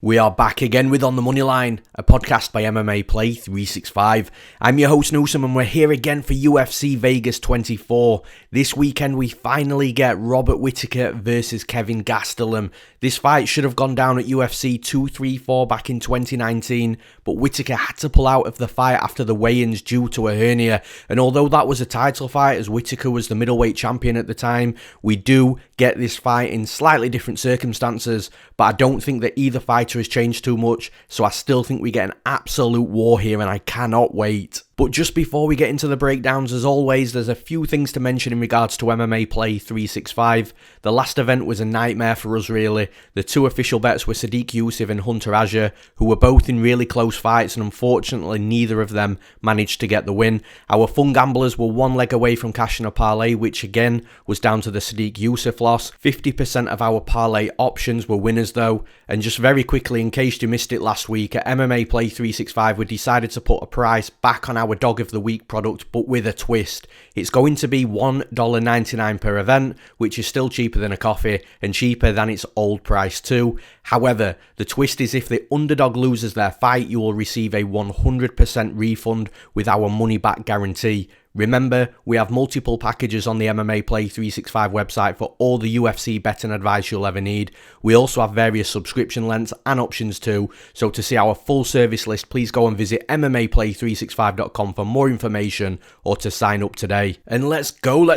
We are back again with On the Moneyline, a podcast by MMAPlay365. I'm your host Newsome and we're here again for UFC Vegas 24. This weekend we finally get Robert Whittaker versus Kelvin Gastelum. This fight should have gone down at UFC 234 back in 2019, but Whittaker had to pull out of the fight after the weigh-ins due to a hernia. And although that was a title fight, as Whittaker was the middleweight champion at the time, we do get this fight in slightly different circumstances, but I don't think that either fighter has changed too much, so I still think we get an absolute war here and I cannot wait. But just before we get into the breakdowns, as always, there's a few things to mention in regards to MMAPlay365. The last event was a nightmare for us, really. The two official bets were Sadiq Yusuff and Hunter Azure, who were both in really close fights, and unfortunately neither of them managed to get the win. Our fun gamblers were one leg away from cashing a parlay, which again was down to the Sadiq Yusuff loss. 50% of our parlay options were winners though. And just very quickly, in case you missed it last week, at MMAPlay365 we decided to put a price back on our Dog of the Week product, but with a twist. It's going to be $1.99 per event, which is still cheaper than a coffee and cheaper than its old price too. However, the twist is if the underdog loses their fight, you will receive a 100% refund with our money back guarantee. Remember, we have multiple packages on the MMAPlay365 website for all the UFC betting advice you'll ever need. We also have various subscription lengths and options too, so to see our full service list, please go and visit MMAPlay365.com for more information or to sign up today. And let's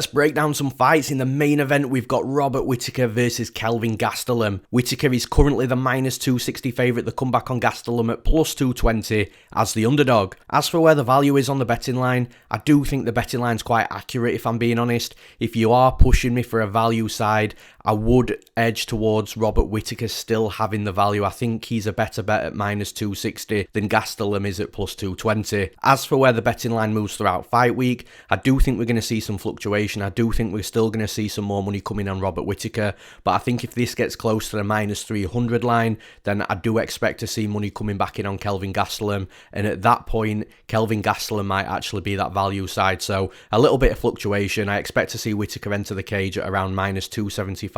break down some fights. In the main event, we've got Robert Whittaker versus Kelvin Gastelum. Whittaker is currently the -260 favourite. The comeback on Gastelum at +220 as the underdog. As for where the value is on the betting line, I do think the betting line's quite accurate, if I'm being honest. If you are pushing me for a value side, I would edge towards Robert Whittaker still having the value. I think he's a better bet at -260 than Gastelum is at +220. As for where the betting line moves throughout fight week, I do think we're going to see some fluctuation. I do think we're still going to see some more money coming on Robert Whittaker, but I think if this gets close to the -300 line, then I do expect to see money coming back in on Kelvin Gastelum, and at that point, Kelvin Gastelum might actually be that value side. So a little bit of fluctuation. I expect to see Whittaker enter the cage at around -275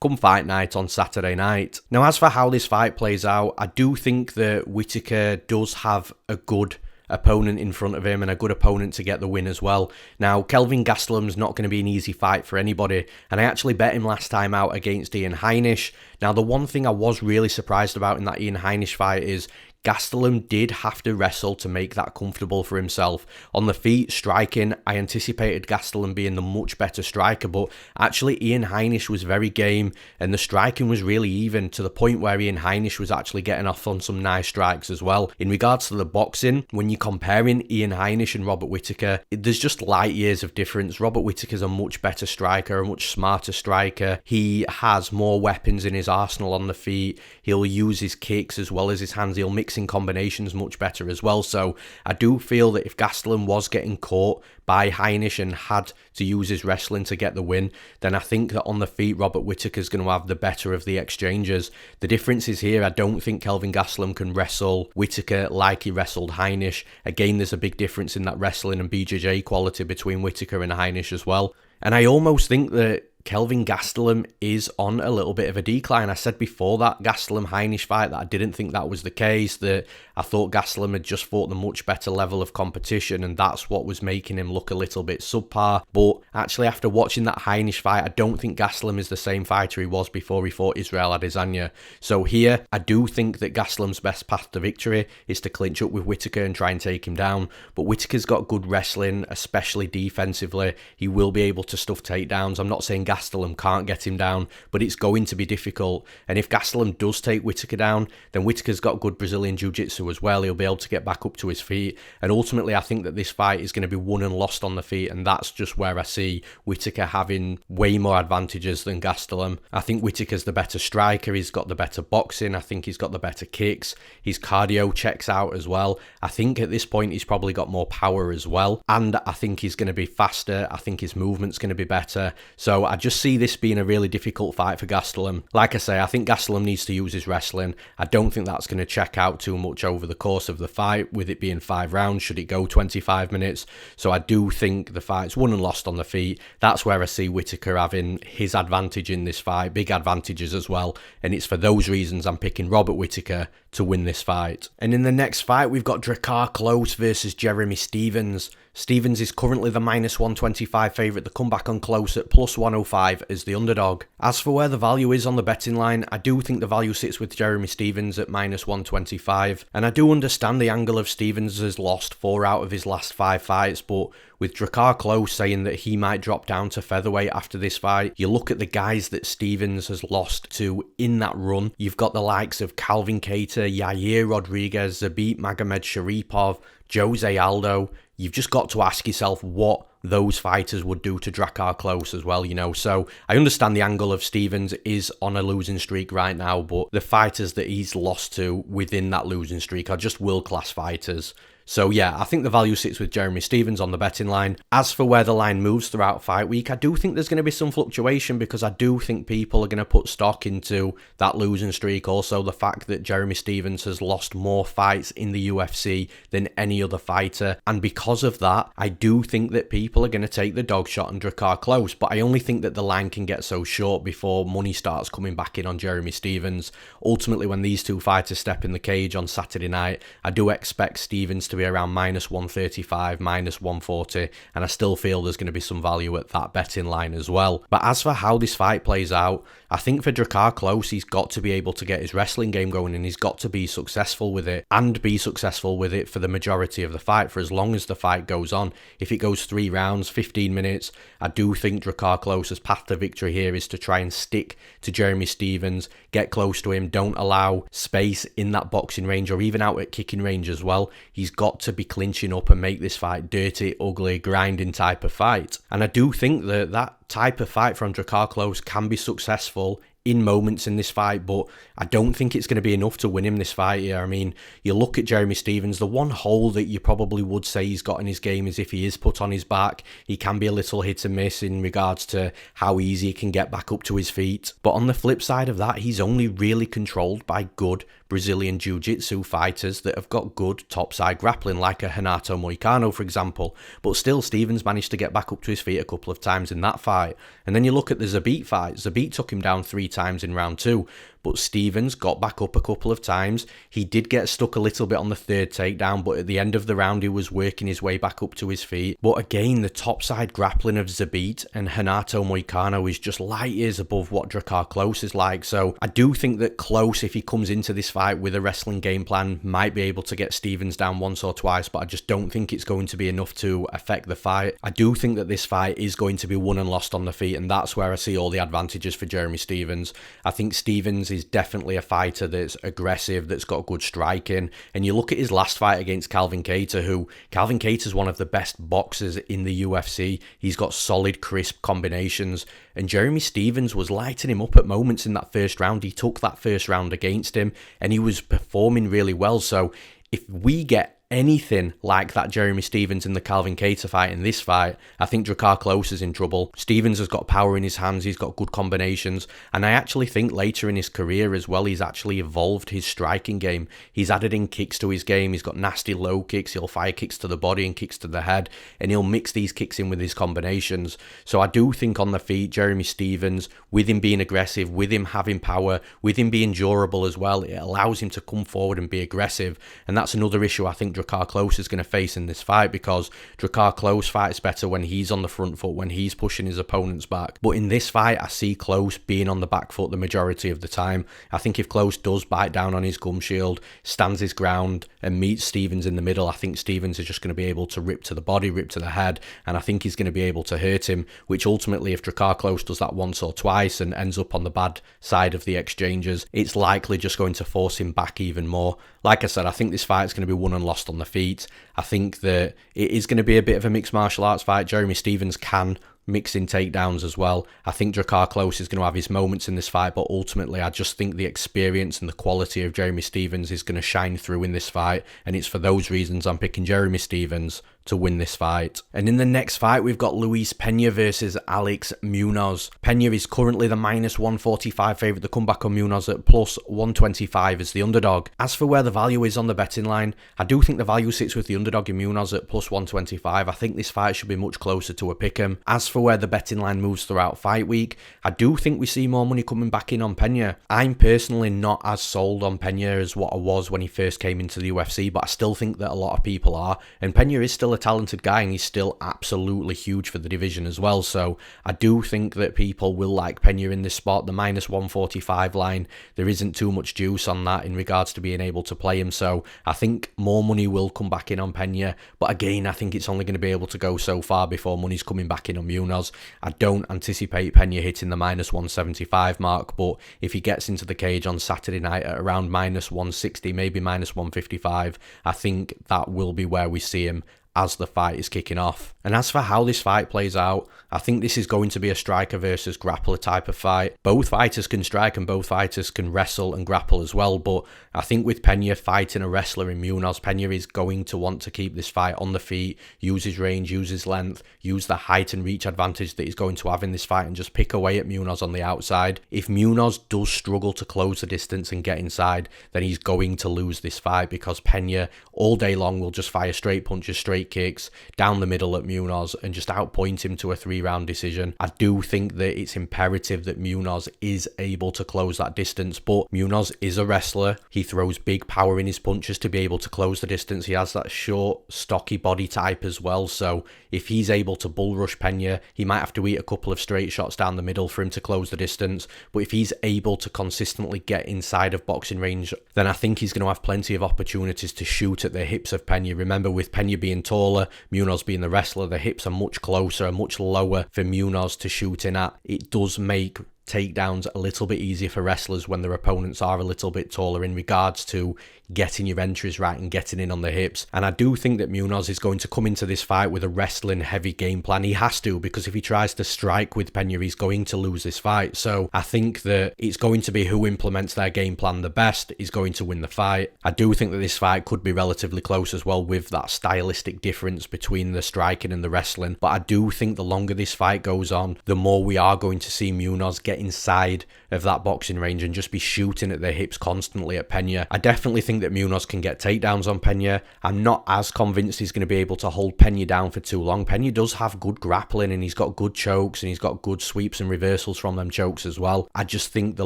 come fight night on Saturday night. Now, as for how this fight plays out, I do think that Whittaker does have a good opponent in front of him and a good opponent to get the win as well. Now, Kelvin Gastelum's not going to be an easy fight for anybody, and I actually bet him last time out against Ian Heinisch. Now, the one thing I was really surprised about in that Ian Heinisch fight is Gastelum did have to wrestle to make that comfortable for himself. On the feet, striking, I anticipated Gastelum being the much better striker, but actually Ian Heinisch was very game, and the striking was really even, to the point where Ian Heinisch was actually getting off on some nice strikes as well. In regards to the boxing, when you're comparing Ian Heinisch and Robert Whittaker, there's just light years of difference. Robert Whittaker's a much better striker, a much smarter striker. He has more weapons in his arsenal on the feet. He'll use his kicks as well as his hands. He'll mix in combinations much better as well. So I do feel that if Gastelum was getting caught by Heinisch and had to use his wrestling to get the win, then I think that on the feet Robert Whittaker's going to have the better of the exchanges. The difference is here, I don't think Kelvin Gastelum can wrestle Whittaker like he wrestled Heinisch. Again, there's a big difference in that wrestling and BJJ quality between Whittaker and Heinisch as well. And I almost think that Kelvin Gastelum is on a little bit of a decline. I said before that Gastelum-Heinisch fight that I didn't think that was the case, that I thought Gastelum had just fought the much better level of competition, and that's what was making him look a little bit subpar. But actually, after watching that Heinisch fight, I don't think Gastelum is the same fighter he was before he fought Israel Adesanya. So here, I do think that Gastelum's best path to victory is to clinch up with Whittaker and try and take him down. But Whittaker's got good wrestling, especially defensively. He will be able to stuff takedowns. I'm not saying Gastelum can't get him down, but it's going to be difficult. And if Gastelum does take Whittaker down, then Whittaker's got good Brazilian Jiu-Jitsu as well. He'll be able to get back up to his feet. And ultimately, I think that this fight is going to be won and lost on the feet, and that's just where I see Whittaker having way more advantages than Gastelum. I think Whittaker's the better striker. He's got the better boxing. I think he's got the better kicks. His cardio checks out as well. I think at this point, he's probably got more power as well. And I think he's going to be faster. I think his movement's going to be better. So I just see this being a really difficult fight for Gastelum. Like I say, I think Gastelum needs to use his wrestling. I don't think that's going to check out too much over over the course of the fight, with it being 5 rounds, should it go 25 minutes. So I do think the fight's won and lost on the feet. That's where I see Whittaker having his advantage in this fight, big advantages as well, and it's for those reasons I'm picking Robert Whittaker to win this fight. And in the next fight, we've got Drakkar Klose versus Jeremy Stephens. Stephens is currently the -125 favourite. The comeback on Klose at +105 as the underdog. As for where the value is on the betting line, I do think the value sits with Jeremy Stephens at -125. And I do understand the angle of Stephens has lost 4 out of his last 5 fights, but with Drakkar Klose saying that he might drop down to featherweight after this fight, you look at the guys that Stephens has lost to in that run. You've got the likes of Calvin Kattar, Yair Rodriguez, Zabit Magomedsharipov, Jose Aldo. You've just got to ask yourself what those fighters would do to Drakkar Klose as well, you know. So I understand the angle of Stephens is on a losing streak right now, but the fighters that he's lost to within that losing streak are just world-class fighters. So yeah, I think the value sits with Jeremy Stephens on the betting line. As for where the line moves throughout fight week, I do think there's going to be some fluctuation because I do think people are going to put stock into that losing streak. Also, the fact that Jeremy Stephens has lost more fights in the UFC than any other fighter. And because of that, I do think that people are going to take the dog shot on Drakkar Klose. But I only think that the line can get so short before money starts coming back in on Jeremy Stephens. Ultimately, when these two fighters step in the cage on Saturday night, I do expect Stephens to be around -135, -140, and I still feel there's going to be some value at that betting line as well. But as for how this fight plays out, I think for Drakkar Klose, he's got to be able to get his wrestling game going and he's got to be successful with it and be successful with it for the majority of the fight, for as long as the fight goes on. If it goes 3 rounds, 15 minutes, I do think Drakkar Klose's path to victory here is to try and stick to Jeremy Stephens, get close to him, don't allow space in that boxing range or even out at kicking range as well. He's got to be clinching up and make this fight dirty, ugly, grinding type of fight. And I do think that that type of fight from Drakkar Klose can be successful in moments in this fight, but I don't think it's going to be enough to win him this fight here. I mean, you look at Jeremy Stephens, the one hole that you probably would say he's got in his game is if he is put on his back, he can be a little hit and miss in regards to how easy he can get back up to his feet. But on the flip side of that, he's only really controlled by good Brazilian Jiu-Jitsu fighters that have got good topside grappling, like a Renato Moicano, for example. But still, Stephens managed to get back up to his feet a couple of times in that fight. And then you look at the Zabit fight. Zabit took him down 3 times in round 2. But Stephens got back up a couple of times. He did get stuck a little bit on the 3rd takedown, but at the end of the round, he was working his way back up to his feet. But again, the topside grappling of Zabit and Renato Moicano is just light years above what Drakkar Klose is like. So I do think that Klose, if he comes into this fight with a wrestling game plan, might be able to get Stephens down once or twice, but I just don't think it's going to be enough to affect the fight. I do think that this fight is going to be won and lost on the feet, and that's where I see all the advantages for Jeremy Stephens. I think Stephens is definitely a fighter that's aggressive, that's got good striking. And you look at his last fight against Calvin Kattar, who Calvin Kattar is one of the best boxers in the UFC. He's got solid, crisp combinations. And Jeremy Stephens was lighting him up at moments in that first round. He took that first round against him and he was performing really well. So if we get anything like that Jeremy Stephens in the Calvin Kattar fight in this fight, I think Drakkar Klose is in trouble. Stephens has got power in his hands, he's got good combinations, and I actually think later in his career as well, he's actually evolved his striking game. He's added in kicks to his game, he's got nasty low kicks, he'll fire kicks to the body and kicks to the head, and he'll mix these kicks in with his combinations. So I do think on the feet, Jeremy Stephens, with him being aggressive, with him having power, with him being durable as well, it allows him to come forward and be aggressive, and that's another issue I think Drakkar Klose is going to face in this fight, because Drakkar Klose fights better when he's on the front foot, when he's pushing his opponents back. But in this fight, I see Klose being on the back foot the majority of the time. I think if Klose does bite down on his gum shield, stands his ground and meets Stephens in the middle, I think Stephens is just going to be able to rip to the body, rip to the head, and I think he's going to be able to hurt him, which ultimately, if Drakkar Klose does that once or twice and ends up on the bad side of the exchanges, it's likely just going to force him back even more. Like I said, I think this fight is going to be won and lost on the feet. I think that it is going to be a bit of a mixed martial arts fight. Jeremy Stephens can mix in takedowns as well. I think Drakkar Klose is going to have his moments in this fight, but ultimately I just think the experience and the quality of Jeremy Stephens is going to shine through in this fight, and it's for those reasons I'm picking Jeremy Stephens to win this fight. And in the next fight, we've got Luis Pena versus Alex Munoz. Pena is currently the -145 favourite to come back on Munoz at +125 as the underdog. As for where the value is on the betting line, I do think the value sits with the underdog in Munoz at +125. I think this fight should be much closer to a pick'em. As for where the betting line moves throughout fight week, I do think we see more money coming back in on Pena. I'm personally not as sold on Pena as what I was when he first came into the UFC, but I still think that a lot of people are. And Pena is still a talented guy, and he's still absolutely huge for the division as well. So I do think that people will like Pena in this spot. The -145 line, there isn't too much juice on that in regards to being able to play him. So I think more money will come back in on Pena. But again, I think it's only going to be able to go so far before money's coming back in on Munoz. I don't anticipate Pena hitting the -175 mark, but if he gets into the cage on Saturday night at around -160, maybe -155, I think that will be where we see him as the fight is kicking off. And as for how this fight plays out, I think this is going to be a striker versus grappler type of fight. Both fighters can strike and both fighters can wrestle and grapple as well, but I think with Pena fighting a wrestler in Munoz, Pena is going to want to keep this fight on the feet, use his range, use his length, use the height and reach advantage that he's going to have in this fight and just pick away at Munoz on the outside. If Munoz does struggle to close the distance and get inside, then he's going to lose this fight because Pena all day long will just fire straight punches, straight kicks down the middle at Munoz and just outpoint him to a 3-round decision. I do think that it's imperative that Munoz is able to close that distance, but Munoz is a wrestler. He throws big power in his punches to be able to close the distance. He has that short, stocky body type as well, so if he's able to bull rush Pena, he might have to eat a couple of straight shots down the middle for him to close the distance, but if he's able to consistently get inside of boxing range, then I think he's going to have plenty of opportunities to shoot at the hips of Pena. Remember, with Pena being taller, Munoz being the wrestler, the hips are much closer, much lower for Munoz to shoot in at. It does make takedowns a little bit easier for wrestlers when their opponents are a little bit taller in regards to getting your entries right and getting in on the hips. And I do think that Munoz is going to come into this fight with a wrestling heavy game plan. He has to, because if he tries to strike with Pena, he's going to lose this fight. So I think that it's going to be who implements their game plan the best is going to win the fight. I do think that this fight could be relatively close as well with that stylistic difference between the striking and the wrestling. But I do think the longer this fight goes on, the more we are going to see Munoz get inside of that boxing range and just be shooting at their hips constantly at Pena. I definitely think that Munoz can get takedowns on Pena. I'm not as convinced he's going to be able to hold Pena down for too long. Pena does have good grappling and he's got good chokes and he's got good sweeps and reversals from them chokes as well. I just think the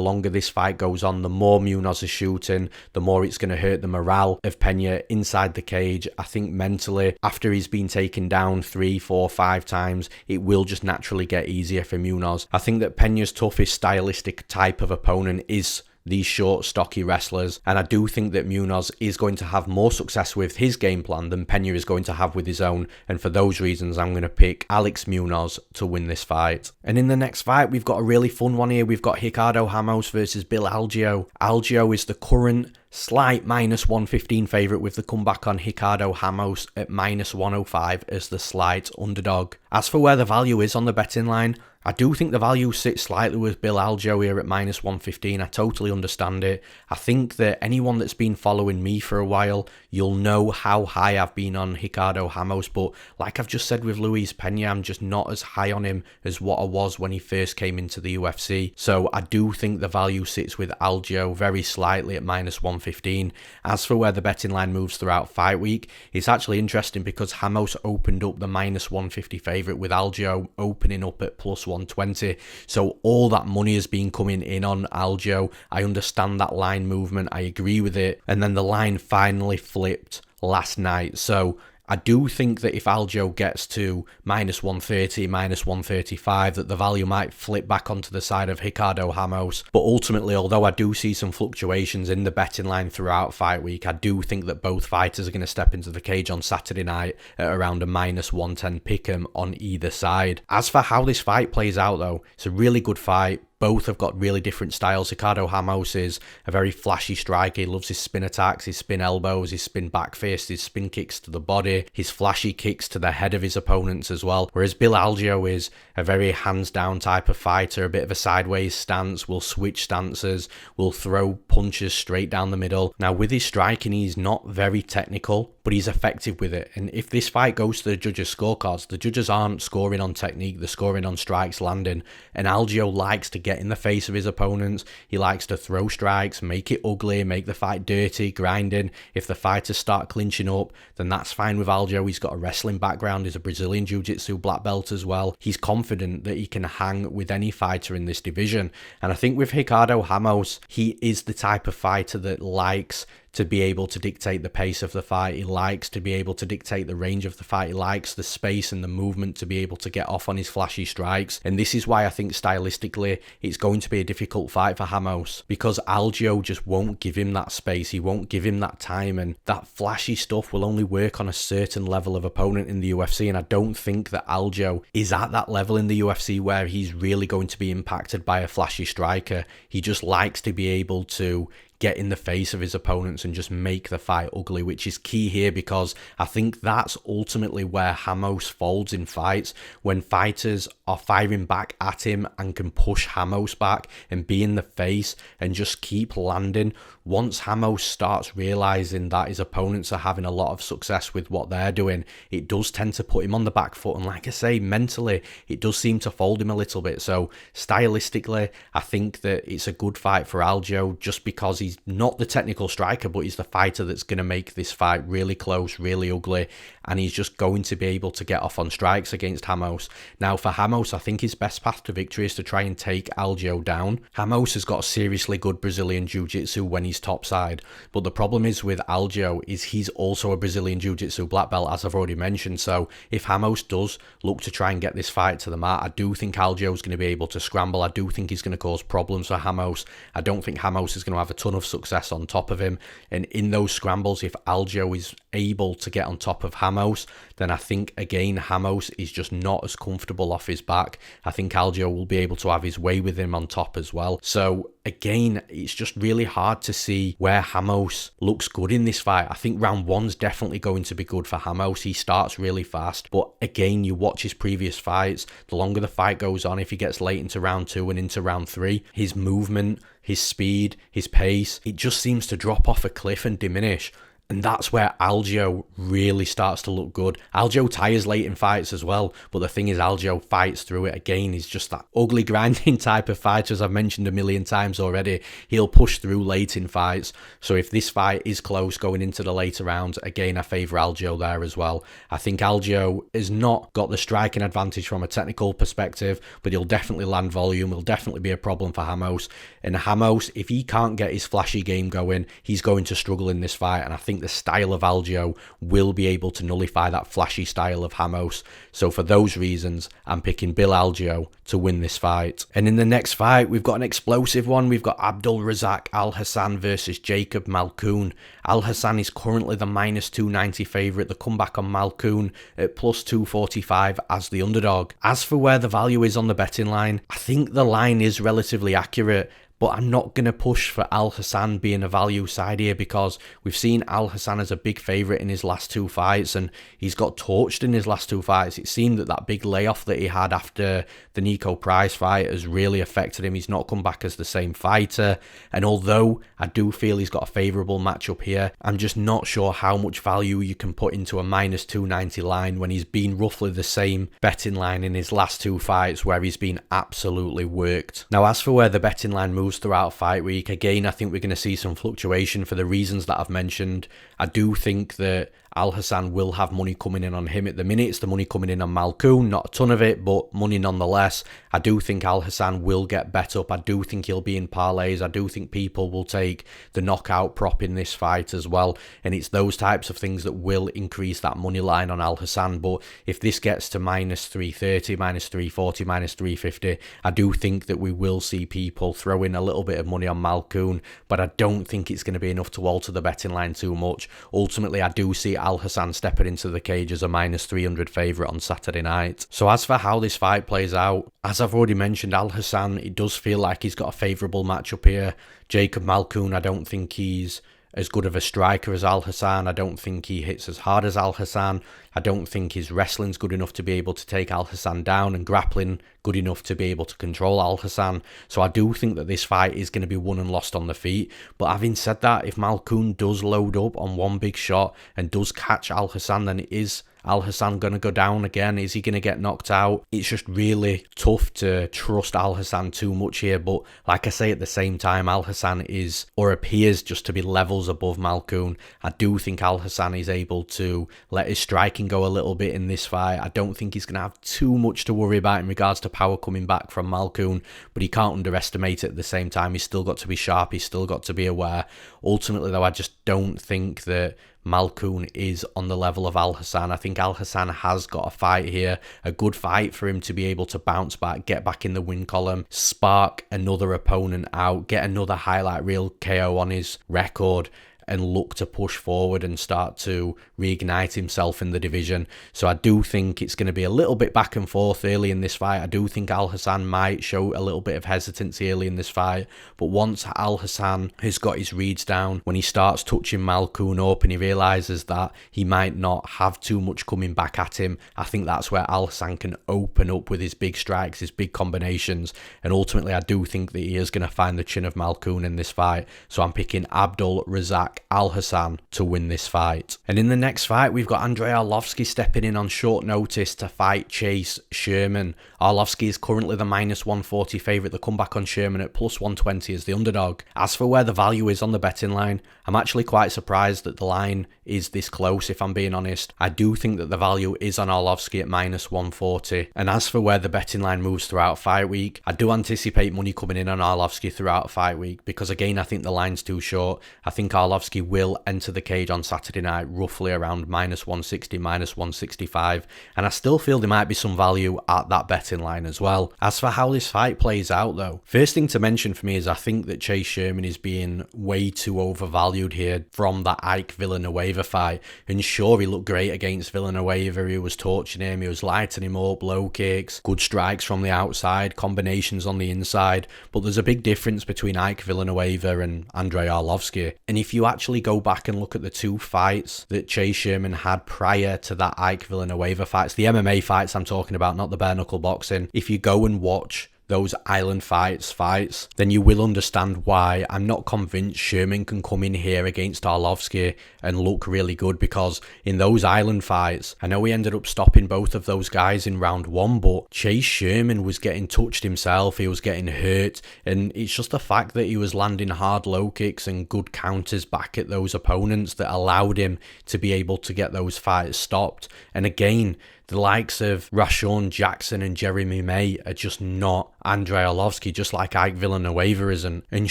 longer this fight goes on, the more Munoz is shooting, the more it's going to hurt the morale of Pena inside the cage. I think mentally, after he's been taken down 3, 4, 5 times, it will just naturally get easier for Munoz. I think that Pena's toughest stylistic type of opponent is these short, stocky wrestlers, and I do think that Munoz is going to have more success with his game plan than Pena is going to have with his own, and for those reasons I'm going to pick Alex Munoz to win this fight. And in the next fight, we've got a really fun one here. We've got Ricardo Ramos versus Bill Algeo. Algeo is the current slight -115 favourite with the comeback on Ricardo Ramos at -105 as the slight underdog. As for where the value is on the betting line, I do think the value sits slightly with Bill Algeo here at -115. I totally understand it. I think that anyone that's been following me for a while, you'll know how high I've been on Ricardo Ramos, but like I've just said with Luis Pena, I'm just not as high on him as what I was when he first came into the UFC. So I do think the value sits with Algeo very slightly at -115. As for where the betting line moves throughout fight week, it's actually interesting because Ramos opened up the -150 favourite with Algeo opening up at +120. So all that money has been coming in on Algeo. I understand that line movement. I agree with it. And then the line finally flipped last night. So I do think that if Algeo gets to -130, -135, that the value might flip back onto the side of Ricardo Ramos. But ultimately, although I do see some fluctuations in the betting line throughout fight week, I do think that both fighters are going to step into the cage on Saturday night at around a -110 pick'em on either side. As for how this fight plays out though, it's a really good fight. both have got really different styles. Ricardo Ramos is a very flashy striker. He loves his spin attacks, his spin elbows, his spin back fist, his spin kicks to the body, his flashy kicks to the head of his opponents as well. Whereas Bill Algeo is a very hands down type of fighter, a bit of a sideways stance, will switch stances, will throw punches straight down the middle. Now with his striking, he's not very technical, but he's effective with it. And if this fight goes to the judges' scorecards, the judges aren't scoring on technique, they're scoring on strikes landing. And Algeo likes to get in the face of his opponents. He likes to throw strikes, make it ugly, make the fight dirty, grinding. If the fighters start clinching up, then that's fine with Algeo. He's got a wrestling background, he's a Brazilian Jiu-Jitsu black belt as well. He's confident that he can hang with any fighter in this division. And I think with Ricardo Ramos, he is the type of fighter that likes to be able to dictate the pace of the fight. He likes to be able to dictate the range of the fight. He likes the space and the movement to be able to get off on his flashy strikes. And this is why I think stylistically it's going to be a difficult fight for Ramos, because Algeo just won't give him that space. He won't give him that time, and that flashy stuff will only work on a certain level of opponent in the UFC. And I don't think that Algeo is at that level in the UFC where he's really going to be impacted by a flashy striker. He just likes to be able to get in the face of his opponents and just make the fight ugly, which is key here, because I think that's ultimately where Ramos folds in fights, when fighters are firing back at him and can push Ramos back and be in the face and just keep landing. Once Ramos starts realizing that his opponents are having a lot of success with what they're doing, it does tend to put him on the back foot, and like I say, mentally it does seem to fold him a little bit. So stylistically, I think that it's a good fight for Algeo, just because he's not the technical striker, but he's the fighter that's going to make this fight really close, really ugly, and he's just going to be able to get off on strikes against Ramos. Now for Ramos, I think his best path to victory is to try and take Algeo down. Ramos has got a seriously good Brazilian Jiu-Jitsu when he's topside, but the problem is with Algeo is he's also a Brazilian Jiu-Jitsu black belt, as I've already mentioned. So if Ramos does look to try and get this fight to the mat, I do think Algeo is going to be able to scramble. I do think he's going to cause problems for Ramos. I don't think Ramos is going to have a ton of success on top of him, and in those scrambles, if Algeo is able to get on top of Ramos, then I think again Ramos is just not as comfortable off his back. I think Algeo will be able to have his way with him on top as well. So again, it's just really hard to see where Ramos looks good in this fight. I think round one's definitely going to be good for Ramos. He starts really fast, but again, you watch his previous fights, the longer the fight goes on, if he gets late into round two and into round three, his movement, his speed, his pace, it just seems to drop off a cliff and diminish. And that's where Algeo really starts to look good. Algeo tires late in fights as well, but the thing is, Algeo fights through it. Again, he's just that ugly grinding type of fighter, as I've mentioned a million times already. He'll push through late in fights. So if this fight is close going into the later rounds, again, I favour Algeo there as well. I think Algeo has not got the striking advantage from a technical perspective, but he'll definitely land volume. He'll definitely be a problem for Ramos. And Ramos, if he can't get his flashy game going, he's going to struggle in this fight. And I think the style of Algeo will be able to nullify that flashy style of Ramos. So for those reasons, I'm picking Bill Algeo to win this fight. And in the next fight, we've got an explosive one. We've got Abdul Razak Alhassan versus Jacob Malkoun. Alhassan is currently the minus 290 favourite. The comeback on Malkoun at plus 245 as the underdog. As for where the value is on the betting line, I think the line is relatively accurate, but I'm not going to push for Alhassan being a value side here, because we've seen Alhassan as a big favourite in his last two fights, and he's got torched in his last two fights. It seemed that that big layoff that he had after the Nico Price fight has really affected him. He's not come back as the same fighter, and although I do feel he's got a favourable matchup here, I'm just not sure how much value you can put into a minus 290 line when he's been roughly the same betting line in his last two fights where he's been absolutely worked. Now, as for where the betting line moves throughout fight week, again, I think we're going to see some fluctuation for the reasons that I've mentioned. I do think that Alhassan will have money coming in on him. At the minute, it's the money coming in on Malkoun, not a ton of it, but money nonetheless. I do think Alhassan will get bet up. I do think he'll be in parlays. I do think people will take the knockout prop in this fight as well, and it's those types of things that will increase that money line on Alhassan. But if this gets to minus 330, minus 340, minus 350, I do think that we will see people throw in a little bit of money on Malkoun, but I don't think it's going to be enough to alter the betting line too much. ultimately I do see Alhassan stepping into the cage as a -300 favourite on Saturday night. So as for how this fight plays out, as I've already mentioned, Alhassan, it does feel like he's got a favourable matchup here. Jacob Malkoun, I don't think he's as good of a striker as Alhassan. I don't think he hits as hard as Alhassan. I don't think his wrestling's good enough to be able to take Alhassan down, and grappling good enough to be able to control Alhassan. So I do think that this fight is going to be won and lost on the feet. But having said that, if Malkoun does load up on one big shot and does catch Alhassan, then is Alhassan going to go down again? Is he going to get knocked out? It's just really tough to trust Alhassan too much here. But like I say, at the same time, Alhassan is, or appears just to be, levels above Malkoun. I do think Alhassan is able to let his striking go a little bit in this fight. I don't think he's going to have too much to worry about in regards to power coming back from Malkoun, but he can't underestimate it at the same time. He's still got to be sharp. He's still got to be aware. Ultimately, though, I just don't think that Malkoun is on the level of Alhassan. I think Alhassan has got a fight here, a good fight for him to be able to bounce back, get back in the win column, spark another opponent out, get another highlight reel KO on his record, and look to push forward and start to reignite himself in the division. So I do think it's going to be a little bit back and forth early in this fight. I do think Alhassan might show a little bit of hesitancy early in this fight, but once Alhassan has got his reads down, when he starts touching Malkoun up and he realises that he might not have too much coming back at him, I think that's where Alhassan can open up with his big strikes, his big combinations, and ultimately I do think that he is going to find the chin of Malkoun in this fight. So I'm picking Abdul, Razak, Alhassan to win this fight. And in the next fight, we've got Andrei Arlovski stepping in on short notice to fight Chase Sherman. Arlovski is currently the -140 favourite. The comeback on Sherman at +120 as the underdog. As for where the value is on the betting line, I'm actually quite surprised that the line is this close, if I'm being honest. I do think that the value is on Arlovski at -140. And as for where the betting line moves throughout fight week, I do anticipate money coming in on Arlovski throughout fight week, because again, I think the line's too short. I think Arlovski will enter the cage on Saturday night roughly around -160, -165, and I still feel there might be some value at that betting line as well. As for how this fight plays out though, first thing to mention for me is I think that Chase Sherman is being way too overvalued here from that Ike Villanueva fight. And sure, he looked great against Villanueva, he was torching him, he was lighting him up, low kicks, good strikes from the outside, combinations on the inside, but there's a big difference between Ike Villanueva and Andrei Arlovski. And if you actually go back and look at the two fights that Chase Sherman had prior to that Ike Villanueva fights, the MMA fights I'm talking about, not the bare knuckle boxing, if you go and watch those island fights, then you will understand why I'm not convinced Sherman can come in here against Arlovski and look really good, because in those island fights, I know we ended up stopping both of those guys in round one, but Chase Sherman was getting touched himself, he was getting hurt, and it's just the fact that he was landing hard low kicks and good counters back at those opponents that allowed him to be able to get those fights stopped. And again, the likes of Rashawn Jackson and Jeremy May are just not Andrei Arlovski, just like Ike Villanueva isn't. And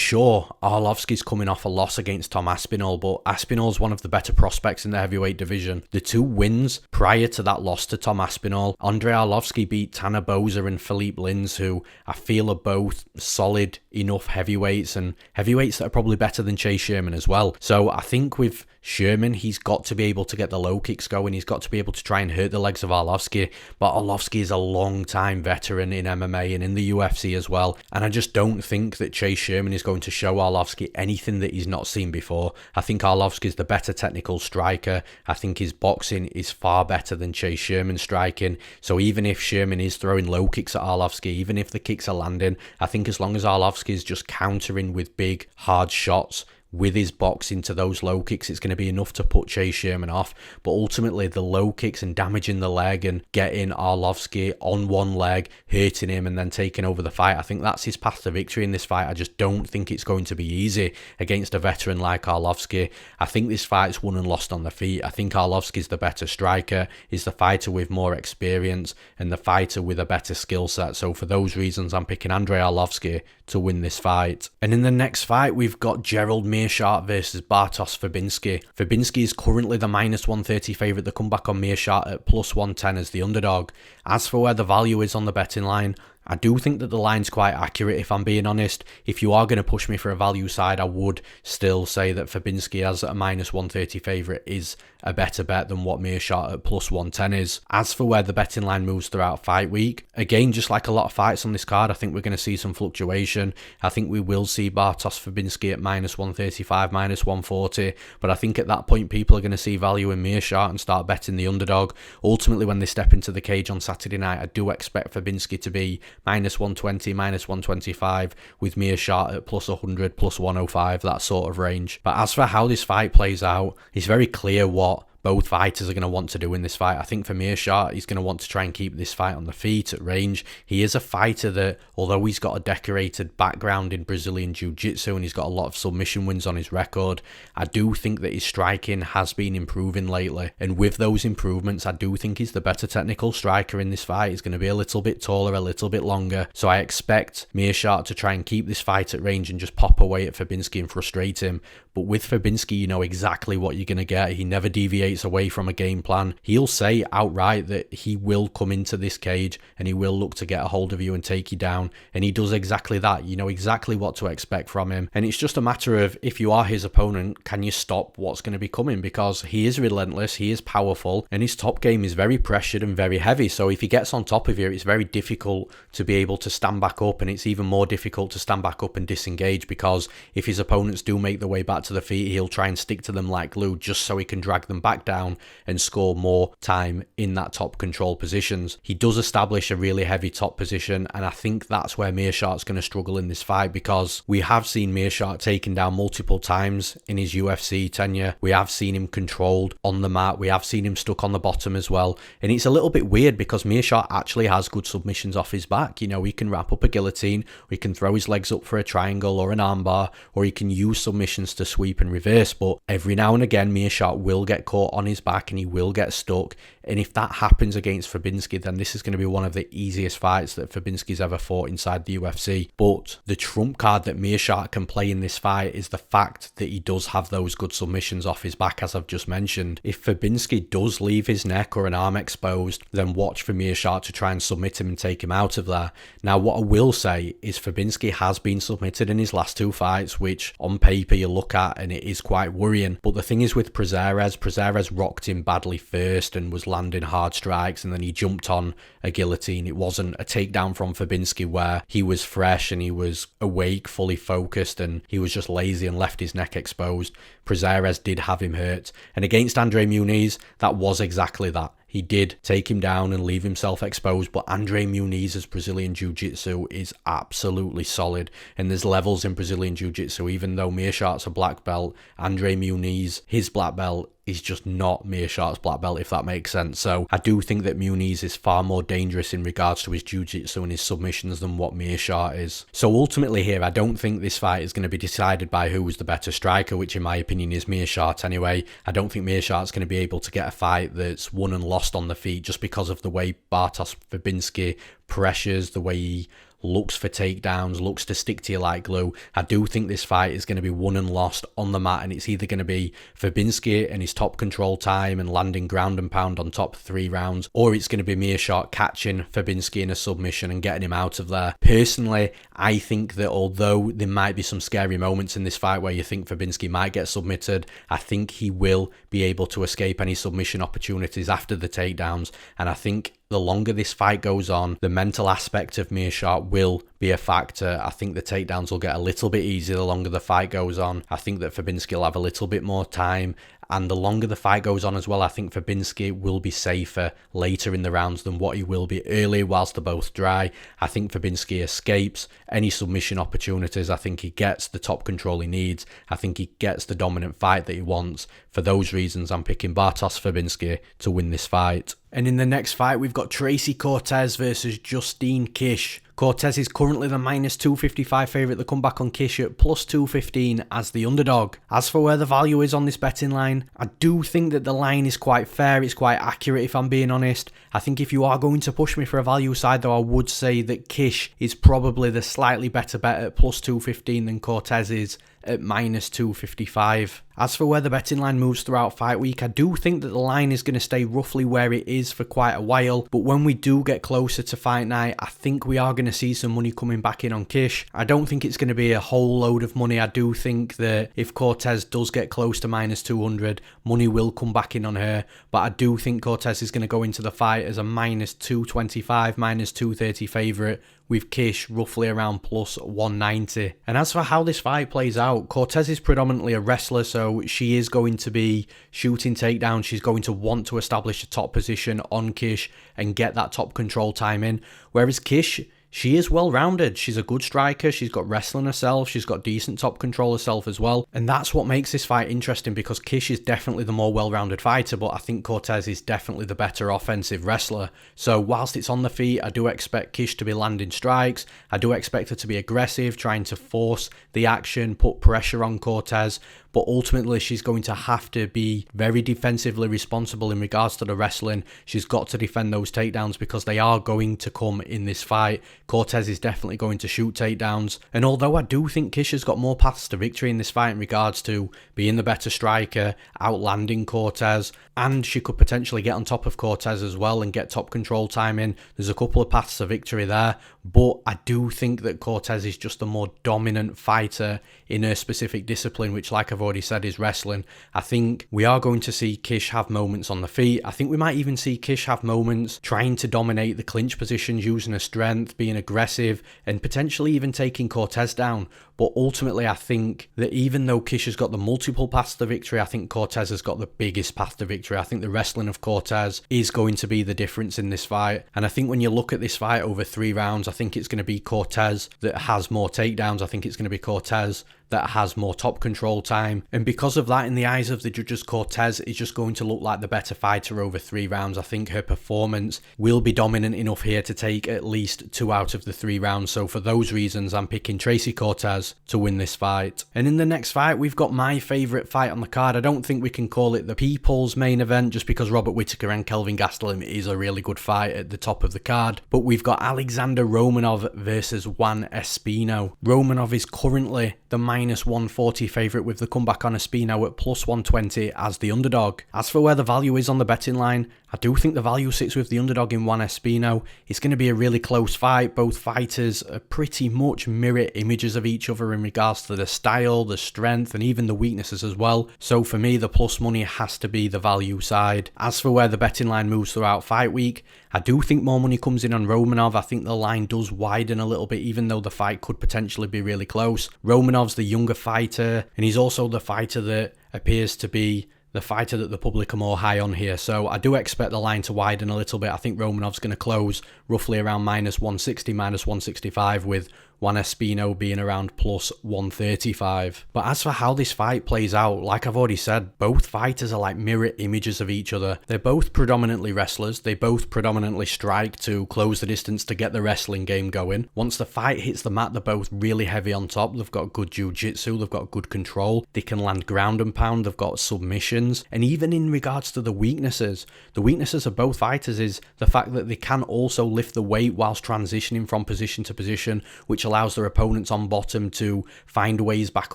sure, Arlovski's coming off a loss against Tom Aspinall, but Aspinall's one of the better prospects in the heavyweight division. The two wins prior to that loss to Tom Aspinall, Andrei Arlovski beat Tanner Boser and Philippe Lins, who I feel are both solid enough heavyweights, and heavyweights that are probably better than Chase Sherman as well. So I think with Sherman, he's got to be able to get the low kicks going, he's got to be able to try and hurt the legs of Arlovski, but Arlovski is a long time veteran in MMA and in the UFC as well, and I just don't think that Chase Sherman is going to show Arlovski anything that he's not seen before. I think Arlovski is the better technical striker, I think his boxing is far better than Chase Sherman's striking, so even if Sherman is throwing low kicks at Arlovski, even if the kicks are landing, I think as long as Arlovski is just countering with big hard shots with his boxing to those low kicks, it's going to be enough to put Chase Sherman off. But ultimately, the low kicks and damaging the leg and getting Arlovski on one leg, hurting him and then taking over the fight, I think that's his path to victory in this fight. I just don't think it's going to be easy against a veteran like Arlovski. I think this fight's won and lost on the feet. I think Arlovski's the better striker, is the fighter with more experience and the fighter with a better skill set. So for those reasons, I'm picking Andrei Arlovski to win this fight. And in the next fight, we've got Gerald Meerschaert versus Bartosz Fabinski. Fabinski is currently the -130 favourite. The comeback on Meerschaert at +110 as the underdog. As for where the value is on the betting line, I do think that the line's quite accurate, if I'm being honest. If you are going to push me for a value side, I would still say that Fabinski as a minus 130 favourite is a better bet than what Meerschaert at plus 110 is. As for where the betting line moves throughout fight week, again, just like a lot of fights on this card, I think we're going to see some fluctuation. I think we will see Bartosz Fabinski at minus 135, minus 140, but I think at that point people are going to see value in Meerschaert and start betting the underdog. Ultimately, when they step into the cage on Saturday night, I do expect Fabinski to be minus 120, minus 125, with Meerschaert at plus 100, plus 105, that sort of range. But as for how this fight plays out, it's very clear what both fighters are going to want to do in this fight. I think for Meerschaert, he's going to want to try and keep this fight on the feet at range. He is a fighter that, although he's got a decorated background in Brazilian Jiu-Jitsu and he's got a lot of submission wins on his record, I do think that his striking has been improving lately. And with those improvements, I do think he's the better technical striker in this fight. He's going to be a little bit taller, a little bit longer. So I expect Meerschaert to try and keep this fight at range and just pop away at Fabinski and frustrate him. But with Fabinski, you know exactly what you're going to get. He never deviates away from a game plan. He'll say outright that he will come into this cage and he will look to get a hold of you and take you down. And he does exactly that. You know exactly what to expect from him. And it's just a matter of, if you are his opponent, can you stop what's going to be coming? Because he is relentless, he is powerful, and his top game is very pressured and very heavy. So if he gets on top of you, it's very difficult to be able to stand back up, and it's even more difficult to stand back up and disengage, because if his opponents do make their way back to the feet, he'll try and stick to them like glue just so he can drag them back down and score more time in that top control positions. He does establish a really heavy top position, and I think that's where Meerschaert's going to struggle in this fight, because we have seen Meerschaert taken down multiple times in his UFC tenure. We have seen him controlled on the mat. We have seen him stuck on the bottom as well. And it's a little bit weird because Meerschaert actually has good submissions off his back. You know, he can wrap up a guillotine, or he can throw his legs up for a triangle or an armbar, or he can use submissions to sweep and reverse. But every now and again, Meerschaert will get caught on his back and he will get stuck. And if that happens against Fabinski, then this is going to be one of the easiest fights that Fabinski's ever fought inside the UFC. But the trump card that Meerschaert can play in this fight is the fact that he does have those good submissions off his back, as I've just mentioned. If Fabinski does leave his neck or an arm exposed, then watch for Meerschaert to try and submit him and take him out of there. Now, what I will say is Fabinski has been submitted in his last two fights, which on paper you look at and it is quite worrying. But the thing is with Prazeres rocked him badly first and was landing hard strikes, and then he jumped on a guillotine. It wasn't a takedown from Fabinski where he was fresh and he was awake, fully focused, and he was just lazy and left his neck exposed. Prazeres did have him hurt, and against Andrei Munoz, that was exactly that. He did take him down and leave himself exposed, but Andrei Muniz's Brazilian Jiu-Jitsu is absolutely solid, and there's levels in Brazilian Jiu-Jitsu. Even though Meerschaert's a black belt, Andrei Munoz, his black belt, is just not Meerschaert's black belt, if that makes sense. So I do think that Munoz is far more dangerous in regards to his jiu-jitsu and his submissions than what Meerschaert is. So ultimately here, I don't think this fight is going to be decided by who was the better striker, which in my opinion is Meerschaert anyway. I don't think Meerschaert's going to be able to get a fight that's won and lost on the feet just because of the way Bartosz Fabinski pressures, the way he looks for takedowns, looks to stick to you like glue. I do think this fight is going to be won and lost on the mat, and it's either going to be Fabinski and his top control time and landing ground and pound on top 3 rounds, or it's going to be Meerschaert catching Fabinski in a submission and getting him out of there. Personally, I think that although there might be some scary moments in this fight where you think Fabinski might get submitted, I think he will be able to escape any submission opportunities after the takedowns, and I think the longer this fight goes on, the mental aspect of Meerschaert will be a factor. I think the takedowns will get a little bit easier the longer the fight goes on. I think that Fabinski will have a little bit more time, and the longer the fight goes on as well, I think Fabinski will be safer later in the rounds than what he will be early whilst they're both dry. I think Fabinski escapes any submission opportunities. I think he gets the top control he needs. I think he gets the dominant fight that he wants. For those reasons, I'm picking Bartosz Fabinski to win this fight. And in the next fight, we've got Tracy Cortez versus Justine Kish. Cortez is currently the minus 255 favourite. The comeback on Kish at plus 215 as the underdog. As for where the value is on this betting line, I do think that the line is quite fair. It's quite accurate, if I'm being honest. I think if you are going to push me for a value side, though, I would say that Kish is probably the slightly better bet at plus 215 than Cortez is at minus 255. As for where the betting line moves throughout fight week, I do think that the line is going to stay roughly where it is for quite a while, but when we do get closer to fight night, I think we are going to see some money coming back in on Kish. I don't think it's going to be a whole load of money. I do think that if Cortez does get close to minus 200, money will come back in on her, but I do think Cortez is going to go into the fight as a minus 225, minus 230 favourite, with Kish roughly around plus 190. And as for how this fight plays out, Cortez is predominantly a wrestler, so she is going to be shooting takedowns. She's going to want to establish a top position on Kish and get that top control time in. Whereas Kish, she is well-rounded. She's a good striker. She's got wrestling herself. She's got decent top control herself as well. And that's what makes this fight interesting, because Kish is definitely the more well-rounded fighter, but I think Cortez is definitely the better offensive wrestler. So whilst it's on the feet, I do expect Kish to be landing strikes. I do expect her to be aggressive, trying to force the action, put pressure on Cortez. But ultimately, she's going to have to be very defensively responsible in regards to the wrestling. She's got to defend those takedowns because they are going to come in this fight. Cortez is definitely going to shoot takedowns. And although I do think Kish has got more paths to victory in this fight in regards to being the better striker, outlanding Cortez, and she could potentially get on top of Cortez as well and get top control time in, there's a couple of paths to victory there. But I do think that Cortez is just a more dominant fighter in her specific discipline, which, like I've already said, is wrestling. I think we are going to see Kish have moments on the feet. I think we might even see Kish have moments trying to dominate the clinch positions, using her strength, being aggressive, and potentially even taking Cortez down. But ultimately, I think that even though Kish has got the multiple paths to victory, I think Cortez has got the biggest path to victory. I think the wrestling of Cortez is going to be the difference in this fight. And I think when you look at this fight over 3 rounds, I think it's going to be Cortez that has more takedowns. I think it's going to be Cortez that has more top control time. And because of that, in the eyes of the judges, Cortez is just going to look like the better fighter over 3 rounds. I think her performance will be dominant enough here to take at least 2 out of the 3 rounds. So for those reasons, I'm picking Tracy Cortez to win this fight. And in the next fight, we've got my favourite fight on the card. I don't think we can call it the people's main event just because Robert Whittaker and Kelvin Gastelum is a really good fight at the top of the card. But we've got Alexander Romanov versus Juan Espino. Romanov is currently the minus 140 favourite, with the comeback on Espino at plus 120 as the underdog. As for where the value is on the betting line, I do think the value sits with the underdog in Juan Espino. It's going to be a really close fight. Both fighters are pretty much mirror images of each other in regards to the style, the strength, and even the weaknesses as well. So for me, the plus money has to be the value side. As for where the betting line moves throughout fight week, I do think more money comes in on Romanov. I think the line does widen a little bit, even though the fight could potentially be really close. Romanov's the younger fighter, and he's also the fighter that appears to be the fighter that the public are more high on here. So I do expect the line to widen a little bit. I think Romanov's going to close roughly around minus 160, minus 165, with Juan Espino being around plus 135. But as for how this fight plays out, like I've already said, both fighters are like mirror images of each other. They're both predominantly wrestlers. They both predominantly strike to close the distance to get the wrestling game going. Once the fight hits the mat, they're both really heavy on top. They've got good jiu-jitsu. They've got good control. They can land ground and pound. They've got submissions. And even in regards to the weaknesses of both fighters is the fact that they can also lift the weight whilst transitioning from position to position, which allows their opponents on bottom to find ways back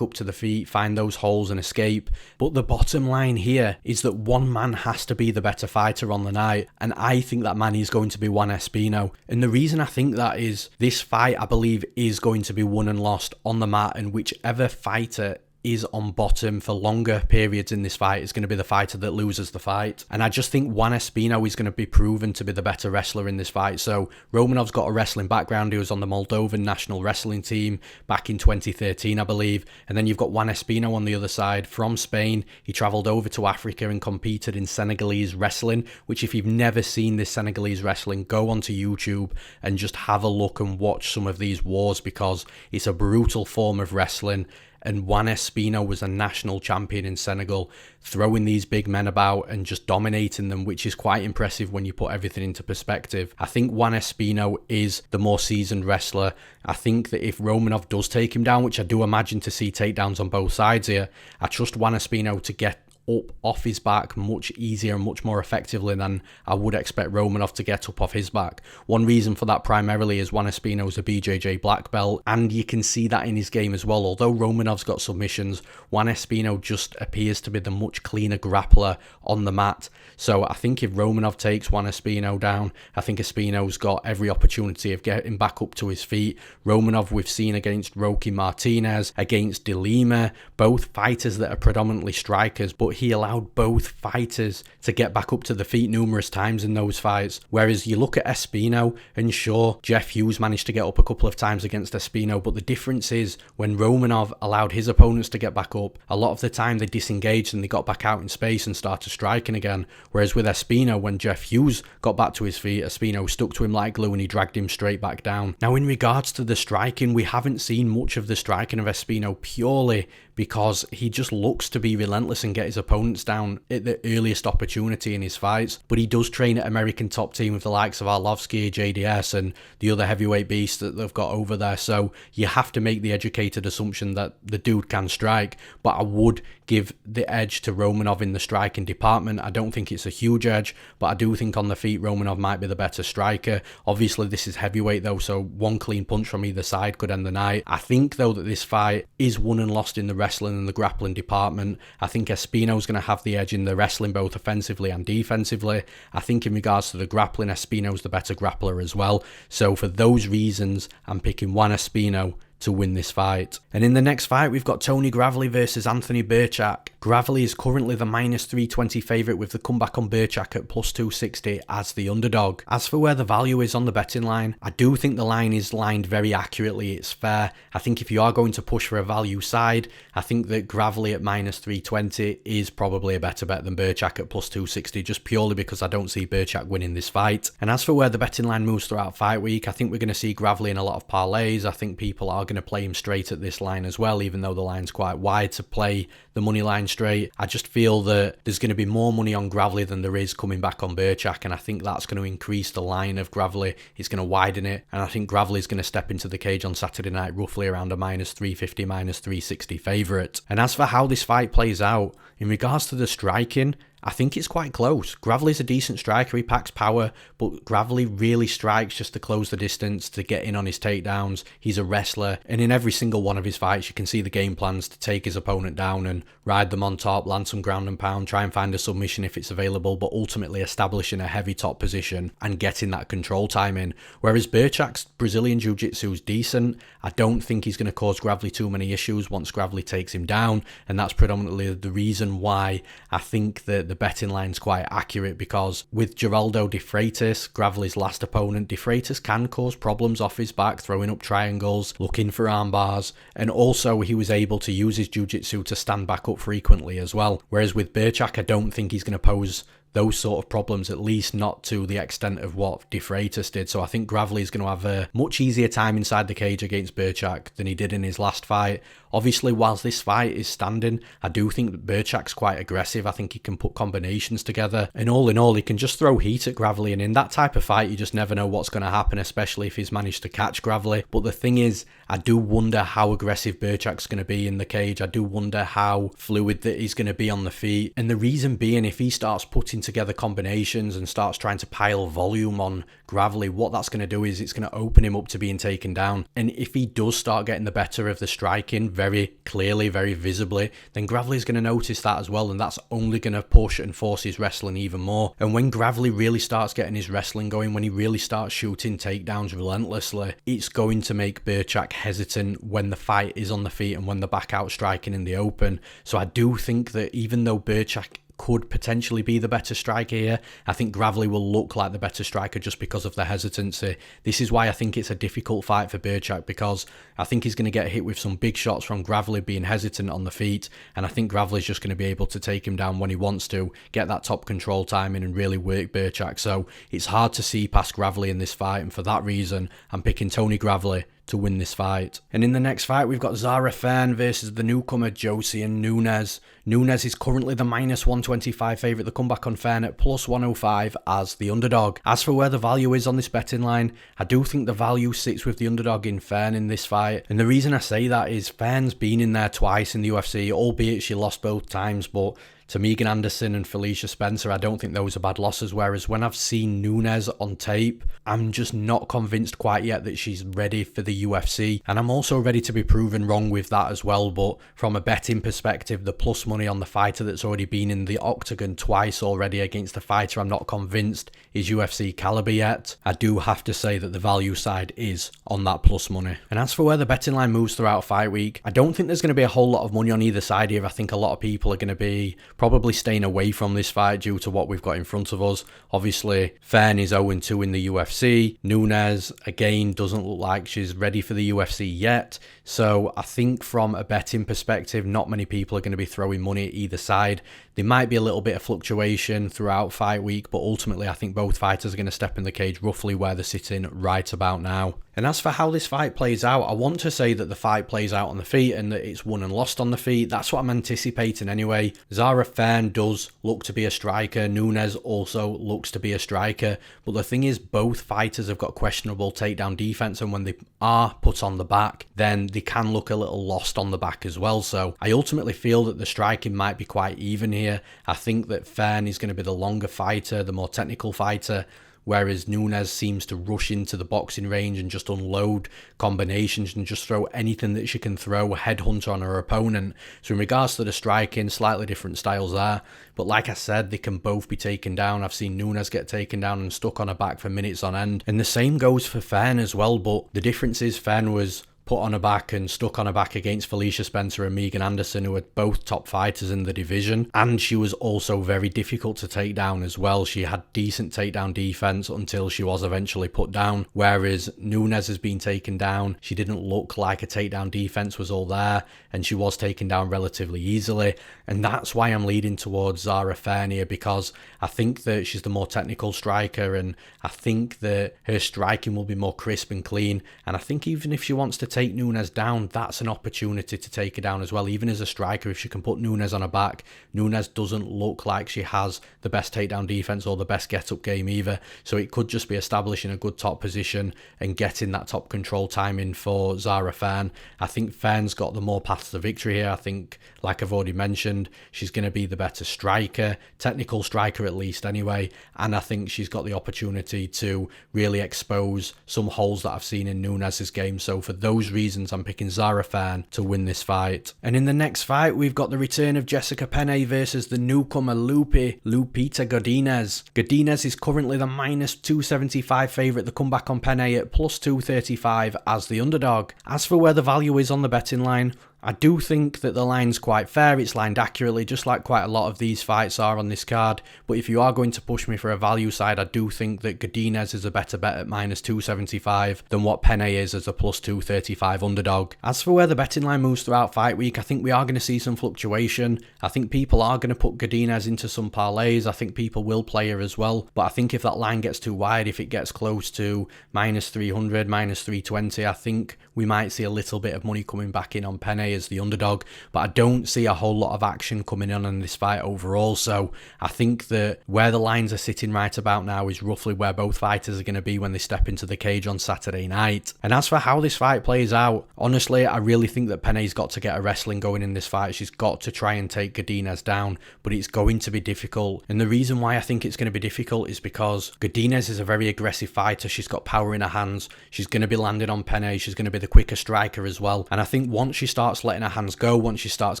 up to the feet, find those holes and escape. But the bottom line here is that one man has to be the better fighter on the night, and I think that man is going to be Juan Espino. And the reason I think that is this fight, I believe, is going to be won and lost on the mat, and whichever fighter is on bottom for longer periods in this fight is going to be the fighter that loses the fight. And I just think Juan Espino is going to be proven to be the better wrestler in this fight. So Romanov's got a wrestling background. He was on the Moldovan national wrestling team back in 2013, I believe. And then you've got Juan Espino on the other side from Spain. He travelled over to Africa and competed in Senegalese wrestling, which if you've never seen this Senegalese wrestling, go onto YouTube and just have a look and watch some of these wars, because it's a brutal form of wrestling. And Juan Espino was a national champion in Senegal, throwing these big men about and just dominating them, which is quite impressive when you put everything into perspective. I think Juan Espino is the more seasoned wrestler. I think that if Romanov does take him down, which I do imagine to see takedowns on both sides here, I trust Juan Espino to get up off his back much easier and much more effectively than I would expect Romanov to get up off his back. One reason for that primarily is Juan Espino's a BJJ black belt, and you can see that in his game as well. Although Romanov's got submissions, Juan Espino just appears to be the much cleaner grappler on the mat. So I think if Romanov takes Juan Espino down, I think Espino's got every opportunity of getting back up to his feet. Romanov we've seen against Roque Martinez, against De Lima, both fighters that are predominantly strikers, but he allowed both fighters to get back up to the feet numerous times in those fights. Whereas you look at Espino, and sure, Jeff Hughes managed to get up a couple of times against Espino, but the difference is when Romanov allowed his opponents to get back up, a lot of the time they disengaged and they got back out in space and started striking again. Whereas with Espino, when Jeff Hughes got back to his feet, Espino stuck to him like glue and he dragged him straight back down. Now in regards to the striking, we haven't seen much of the striking of Espino purely because he just looks to be relentless and get his opponents down at the earliest opportunity in his fights. But he does train at American Top Team with the likes of Arlovski, JDS, and the other heavyweight beasts that they've got over there. So you have to make the educated assumption that the dude can strike. But I would give the edge to Romanov in the striking department. I don't think it's a huge edge, but I do think on the feet Romanov might be the better striker. Obviously this is heavyweight though, so one clean punch from either side could end the night. I think though that this fight is won and lost in the wrestling and the grappling department. I think Espino's going to have the edge in the wrestling both offensively and defensively. I think in regards to the grappling, Espino's the better grappler as well. So for those reasons, I'm picking Juan Espino to win this fight. And in the next fight, we've got Tony Gravely versus Anthony Birchak. Gravely is currently the -320 favourite with the comeback on Birchak at +260 as the underdog. As for where the value is on the betting line, I do think the line is lined very accurately. It's fair. I think if you are going to push for a value side, I think that Gravely at -320 is probably a better bet than Birchak at +260, just purely because I don't see Birchak winning this fight. And as for where the betting line moves throughout fight week, I think we're going to see Gravely in a lot of parlays. I think people are going to play him straight at this line as well, even though the line's quite wide to play the money line straight. I just feel that there's going to be more money on Gravely than there is coming back on Birchak, and I think that's going to increase the line of Gravely. It's going to widen it, and I think Gravely's going to step into the cage on Saturday night roughly around a -350, -360 favourite. And as for how this fight plays out, in regards to the striking, I think it's quite close. Gravely's a decent striker, he packs power, but Gravely really strikes just to close the distance, to get in on his takedowns. He's a wrestler, and in every single one of his fights you can see the game plans to take his opponent down and ride them on top, land some ground and pound, try and find a submission if it's available, but ultimately establishing a heavy top position and getting that control time in. Whereas Birchak's Brazilian Jiu-Jitsu is decent. I don't think he's going to cause Gravely too many issues once Gravely takes him down, and that's predominantly the reason why I think that the betting line's quite accurate, because with Geraldo de Freitas, Gravely's last opponent, de Freitas can cause problems off his back, throwing up triangles, looking for arm bars, and also he was able to use his jiu-jitsu to stand back up frequently as well. Whereas with Birchak, I don't think he's going to pose those sort of problems, at least not to the extent of what de Freitas did. So I think Gravely is going to have a much easier time inside the cage against Birchak than he did in his last fight. Obviously, whilst this fight is standing, I do think that Birchak's quite aggressive. I think he can put combinations together, and all in all, he can just throw heat at Gravely, and in that type of fight, you just never know what's going to happen, especially if he's managed to catch Gravely. But the thing is, I do wonder how aggressive Birchak's going to be in the cage. I do wonder how fluid that he's going to be on the feet, and the reason being, if he starts putting together combinations and starts trying to pile volume on Gravely, what that's going to do is it's going to open him up to being taken down. And if he does start getting the better of the striking very clearly, very visibly, then Gravely's going to notice that as well, and that's only going to push and force his wrestling even more. And when Gravely really starts getting his wrestling going, when he really starts shooting takedowns relentlessly, it's going to make Birchak hesitant when the fight is on the feet and when the back out striking in the open. So I do think that even though Birchak could potentially be the better striker here, I think Gravely will look like the better striker just because of the hesitancy. This is why I think it's a difficult fight for Birchak, because I think he's going to get hit with some big shots from Gravely being hesitant on the feet, and I think Gravely's just going to be able to take him down when he wants to, get that top control time in and really work Birchak. So it's hard to see past Gravely in this fight, and for that reason, I'm picking Tony Gravely to win this fight. And in the next fight, we've got Zarah versus the newcomer Josian Nunes. Nunes is currently the -125 favourite. The comeback on Fern at +105 as the underdog. As for where the value is on this betting line, I do think the value sits with the underdog in Fern in this fight. And the reason I say that is Fern's been in there twice in the UFC, albeit she lost both times, but to Megan Anderson and Felicia Spencer, I don't think those are bad losses, whereas when I've seen Nunes on tape, I'm just not convinced quite yet that she's ready for the UFC, and I'm also ready to be proven wrong with that as well. But from a betting perspective, the plus money on the fighter that's already been in the octagon twice already against a fighter I'm not convinced is UFC caliber yet, I do have to say that the value side is on that plus money. And as for where the betting line moves throughout fight week, I don't think there's going to be a whole lot of money on either side here. I think a lot of people are going to be probably staying away from this fight due to what we've got in front of us. Obviously, Fern is 0-2 in the UFC. Nunes, again, doesn't look like she's ready for the UFC yet. So I think from a betting perspective, not many people are going to be throwing money at either side. There might be a little bit of fluctuation throughout fight week, but ultimately I think both fighters are going to step in the cage roughly where they're sitting right about now. And as for how this fight plays out, I want to say that the fight plays out on the feet and that it's won and lost on the feet. That's what I'm anticipating anyway. Zarah Fairn does look to be a striker. Nunes also looks to be a striker. But the thing is, both fighters have got questionable takedown defense, and when they are put on the back, then they can look a little lost on the back as well. So I ultimately feel that the striking might be quite even here. I think that Fairn is going to be the longer fighter, the more technical fighter, whereas Nunes seems to rush into the boxing range and just unload combinations and just throw anything that she can throw, headhunt on her opponent. So in regards to the striking, slightly different styles there. But like I said, they can both be taken down. I've seen Nunes get taken down and stuck on her back for minutes on end. And the same goes for Fern as well, but the difference is Fern was put on her back and stuck on her back against Felicia Spencer and Megan Anderson, who are both top fighters in the division. And she was also very difficult to take down as well. She had decent takedown defense until she was eventually put down. Whereas Nunes has been taken down. She didn't look like a takedown defense was all there, and she was taken down relatively easily. And that's why I'm leading towards Zarah Fairn here, because I think that she's the more technical striker, and I think that her striking will be more crisp and clean. And I think even if she wants to take Nunes down, that's an opportunity to take her down as well. Even as a striker, if she can put Nunes on her back, Nunes doesn't look like she has the best takedown defense or the best get-up game either. So it could just be establishing a good top position and getting that top control time in for Zarah Fairn. I think Fern's got the more path to victory here. I think, like I've already mentioned, she's going to be the better striker, technical striker at least anyway, and I think she's got the opportunity to really expose some holes that I've seen in Nunes' game. So for those reasons, I'm picking Zarah Fairn to win this fight. And in the next fight, we've got the return of Jessica Pena versus the newcomer Lupita Godinez. Godinez is currently the minus 275 favourite. The comeback on Pena at plus 235 as the underdog. As for where the value is on the betting line, I do think that the line's quite fair. It's lined accurately, just like quite a lot of these fights are on this card. But if you are going to push me for a value side, I do think that Godinez is a better bet at minus 275 than what Pena is as a plus 235 underdog. As for where the betting line moves throughout fight week, I think we are going to see some fluctuation. I think people are going to put Godinez into some parlays. I think people will play her as well. But I think if that line gets too wide, if it gets close to minus 300, minus 320, I think we might see a little bit of money coming back in on Pena as the underdog, but I don't see a whole lot of action coming in this fight overall. So I think that where the lines are sitting right about now is roughly where both fighters are going to be when they step into the cage on Saturday night. And as for how this fight plays out, honestly, I really think that Pena's got to get a wrestling going in this fight. She's got to try and take Godinez down, but it's going to be difficult. And the reason why I think it's going to be difficult is because Godinez is a very aggressive fighter. She's got power in her hands. She's going to be landing on Pena. She's going to be the quicker striker as well. And I think once she starts letting her hands go, once she starts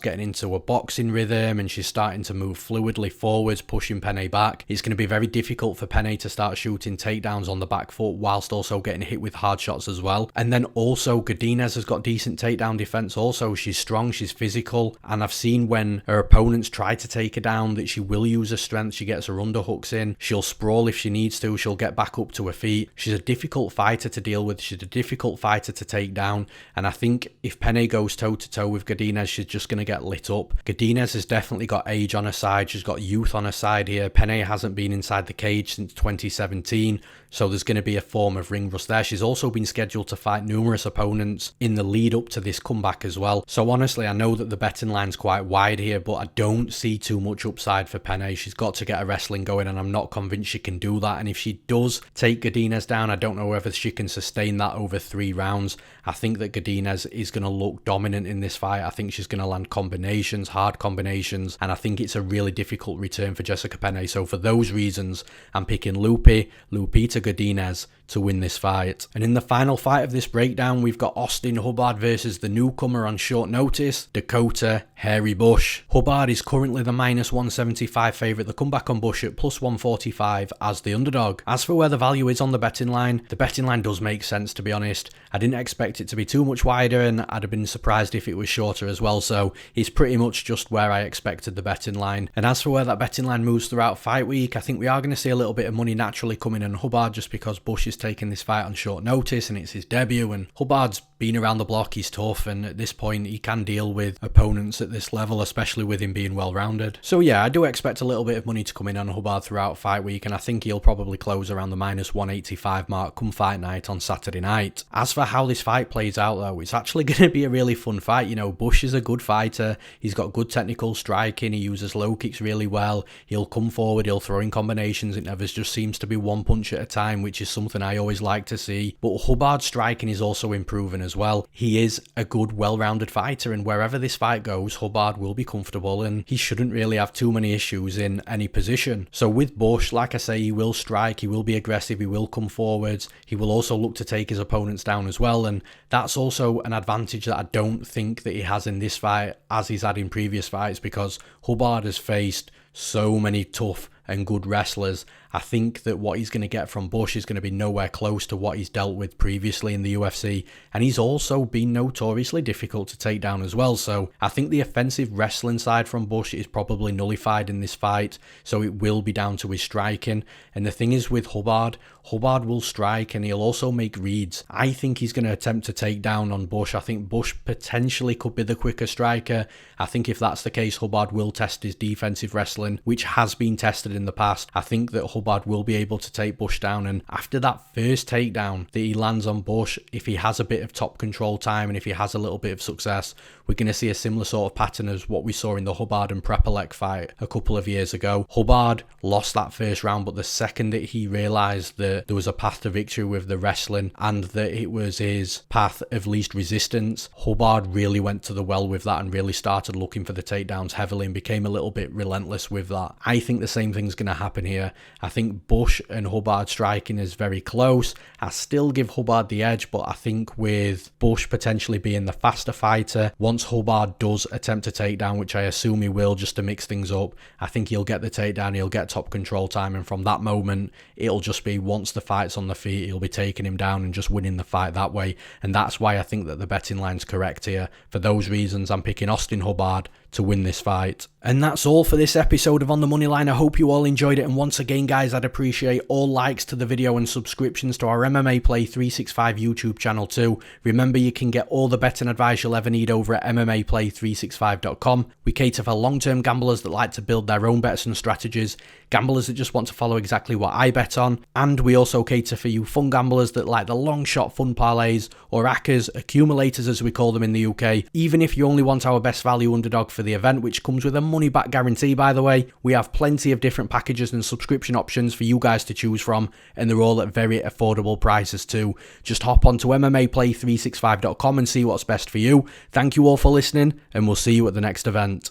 getting into a boxing rhythm and she's starting to move fluidly forwards, pushing Pena back, it's going to be very difficult for Pena to start shooting takedowns on the back foot whilst also getting hit with hard shots as well. And then also Godinez has got decent takedown defense also. She's strong, she's physical, and I've seen when her opponents try to take her down that she will use her strength. She gets her underhooks in, she'll sprawl if she needs to, she'll get back up to her feet. She's a difficult fighter to deal with, she's a difficult fighter to take down, and I think if Pena goes toe to toe with Godinez, she's just going to get lit up. Godinez has definitely got age on her side, she's got youth on her side here. Pena hasn't been inside the cage since 2017, so there's going to be a form of ring rust there. She's also been scheduled to fight numerous opponents in the lead up to this comeback as well. So honestly, I know that the betting line's quite wide here, but I don't see too much upside for Pena. She's got to get a wrestling going, and I'm not convinced she can do that. And if she does take Godinez down, I don't know whether she can sustain that over 3 rounds. I think that Godinez is going to look dominant in in this fight. I think she's going to land combinations, hard combinations, and I think it's a really difficult return for Jessica Pena. So for those reasons, I'm picking Lupita Godinez to win this fight. And in the final fight of this breakdown, we've got Austin Hubbard versus the newcomer on short notice, Dakota Hairy Bush. Hubbard is currently the -175 favourite. The comeback on Bush at +145 as the underdog. As for where the value is on the betting line does make sense, to be honest. I didn't expect it to be too much wider, and I'd have been surprised if it was shorter as well, so it's pretty much just where I expected the betting line. And as for where that betting line moves throughout fight week, I think we are going to see a little bit of money naturally coming in Hubbard, just because Bush is taking this fight on short notice and it's his debut, and Hubbard's been around the block, he's tough, and at this point he can deal with opponents at this level, especially with him being well-rounded. So yeah, I do expect a little bit of money to come in on Hubbard throughout fight week, and I think he'll probably close around the -185 mark come fight night on Saturday night. As for how this fight plays out though, it's actually going to be a really fun fight. You know, Bush is a good fighter, he's got good technical striking, he uses low kicks really well, he'll come forward, he'll throw in combinations, it never just seems to be one punch at a time, which is something I always like to see. But Hubbard's striking is also improving as well. He is a good, well-rounded fighter, and wherever this fight goes, Hubbard will be comfortable and he shouldn't really have too many issues in any position. So with Bush, like I say, he will strike, he will be aggressive, he will come forwards, he will also look to take his opponents down as well, and that's also an advantage that I don't think that he has in this fight as he's had in previous fights, because Hubbard has faced so many tough and good wrestlers. I think that what he's going to get from Bush is going to be nowhere close to what he's dealt with previously in the UFC, and he's also been notoriously difficult to take down as well. So I think the offensive wrestling side from Bush is probably nullified in this fight, so it will be down to his striking. And the thing is with Hubbard will strike and he'll also make reads. I think he's going to attempt to take down on Bush. I think Bush potentially could be the quicker striker. I think if that's the case, Hubbard will test his defensive wrestling, which has been tested in the past. I think that Hubbard will be able to take Bush down, and after that first takedown that he lands on Bush, if he has a bit of top control time and if he has a little bit of success, we're going to see a similar sort of pattern as what we saw in the Hubbard and Prepelec fight a couple of years ago. Hubbard lost that first round, but the second that he realised that there was a path to victory with the wrestling and that it was his path of least resistance, Hubbard really went to the well with that and really started looking for the takedowns heavily and became a little bit relentless with that. I think the same thing's going to happen here. I think Bush and Hubbard striking is very close. I still give Hubbard the edge, but I think with Bush potentially being the faster fighter, once Hubbard does attempt a takedown, which I assume he will just to mix things up, I think he'll get the takedown, he'll get top control time, and from that moment it'll just be once the fight's on the feet, he'll be taking him down and just winning the fight that way. And that's why I think that the betting line's correct here. For those reasons, I'm picking Austin Hubbard to win this fight. And that's all for this episode of On the Moneyline. I hope you all enjoyed it, and once again guys, I'd appreciate all likes to the video and subscriptions to our MMAPlay365 YouTube channel too. Remember, you can get all the betting advice you'll ever need over at MMAPlay365.com. We cater for long-term gamblers that like to build their own bets and strategies, gamblers that just want to follow exactly what I bet on, and we also cater for you fun gamblers that like the long shot fun parlays, or ACCAs, accumulators as we call them in the UK. Even if you only want our best value underdog for the event, which comes with a money back guarantee by the way, we have plenty of different packages and subscription options for you guys to choose from, and they're all at very affordable prices too. Just hop onto MMAPlay365.com and see what's best for you. Thank you all for listening, and we'll see you at the next event.